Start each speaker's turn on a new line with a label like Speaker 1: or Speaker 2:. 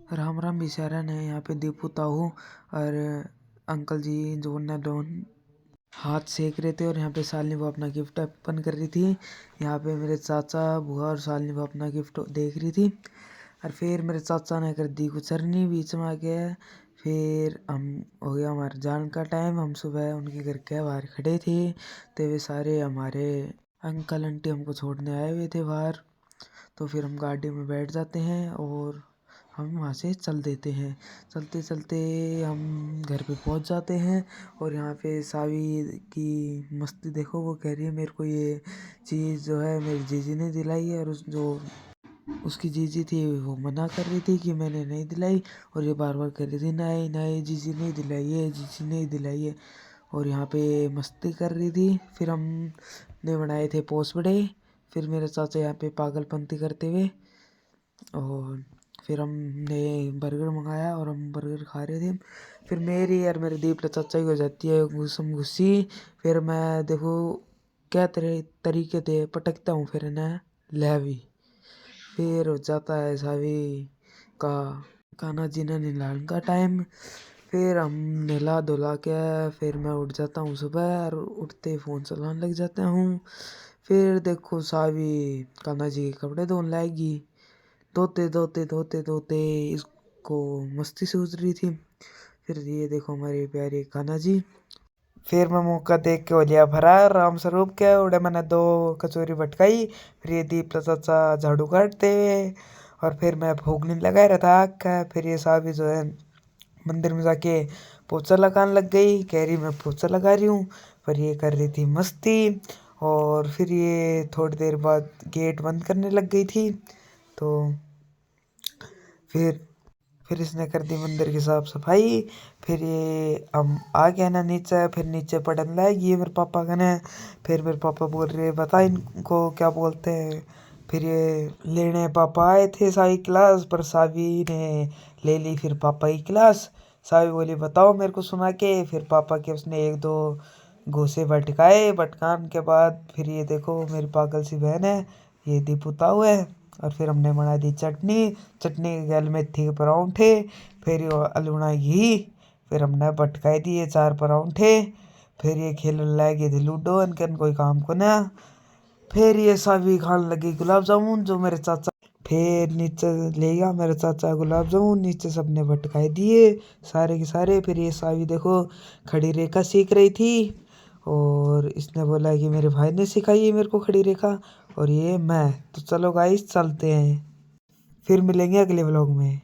Speaker 1: राम राम बिचारन है यहाँ पे दीपू ताऊ और अंकल जी जो ने दोन हाथ सेक रहे थे और यहाँ पे शालिनी वो अपना गिफ्ट ओपन कर रही थी। यहाँ पे मेरे चाचा बुआ और शालिनी वो अपना गिफ्ट देख रही थी और फिर मेरे चाचा ने कर दी गुजरनी बीच में आ गया। फिर हम हो गया हमारे जान का टाइम। हम सुबह उनके घर के बाहर खड़े थे तो वे सारे हमारे अंकल आंटी हमको छोड़ने आए हुए थे बाहर। तो फिर हम गाड़ी में बैठ जाते हैं और हम वहाँ से चल देते हैं। चलते चलते हम घर पे पहुँच जाते हैं और यहाँ पे सावी की मस्ती देखो। वो कह रही है मेरे को ये चीज़ जो है मेरी जीजी ने दिलाई है और उस जो उसकी जीजी थी वो मना कर रही थी कि मैंने नहीं दिलाई और ये बार बार कह रही थी नहीं नहीं जीजी नहीं दिलाई है, जीजी नहीं दिलाई है। और यहाँ पे मस्ती कर रही थी। फिर हमने बनाए थे पोस्ट बड़े। फिर मेरे चाचा यहाँ पे पागलपंती करते हुए और फिर हमने बर्गर मंगाया और हम बर्गर खा रहे थे। फिर मेरी और मेरे दीप चाचा की हो जाती है गुस्सम गुस्सी। फिर मैं देखो क्या तरीके से पटकता हूँ फिर इन्हें ले भी। फिर हो जाता है सावी का कान्हा जी ने नहलाने का टाइम। फिर हम नहला धुला के फिर मैं उठ जाता हूँ सुबह और उठते फ़ोन चलाने लग जाता हूँ। फिर देखो सावी कान्हा जी के कपड़े धोने लाएगी। धोते धोते धोते धोते इसको मस्ती सूझ रही थी। फिर ये देखो हमारी प्यारी कान्हा जी। फिर मैं मौका देख के हो लिया फरार राम स्वरूप के उड़े मैंने दो कचोरी भटकाई। फिर ये दीप चाचा झाड़ू काटते हुए और फिर मैं फूकने लगा रहा था आग का। फिर ये साहब जो है मंदिर में जाके पोछा लगाने लग गई। कह रही मैं पोछा लगा रही हूँ पर ये कर रही थी मस्ती। और फिर ये थोड़ी देर बाद गेट बंद करने लग गई थी। तो फिर इसने कर दी मंदिर की साफ सफाई। फिर ये हम आ गया ना नीचे। फिर नीचे पढ़ने लाएगी ये मेरे पापा कने। फिर मेरे पापा बोल रहे बता इनको क्या बोलते हैं। फिर ये लेने पापा आए थे सावी क्लास पर सावी ने ले ली फिर पापा की क्लास। सावी बोली बताओ मेरे को सुना के। फिर पापा के उसने एक दो घूसे भटकाए। भटकाने के बाद फिर ये देखो मेरी पागल सी बहन है ये दीपू ताऊ है। और फिर हमने बना दी चटनी। चटनी के गल मेथी के परांठे। फिर ये अलुणा घी। फिर हमने भटकाई दिए 4 परांठे। फिर ये खेलने लगे थे लूडो इनके कोई काम को ना। फिर ये सभी खाने लगी गुलाब जामुन जो मेरे चाचा। फिर नीचे ले गया मेरे चाचा गुलाब जामुन नीचे सबने भटकाए दिए सारे के सारे। फिर ये सावी देखो खड़ी रेखा सीख रही थी और इसने बोला कि मेरे भाई ने सिखाई है मेरे को खड़ी रेखा और ये मैं। तो चलो गाइस चलते हैं फिर मिलेंगे अगले व्लॉग में।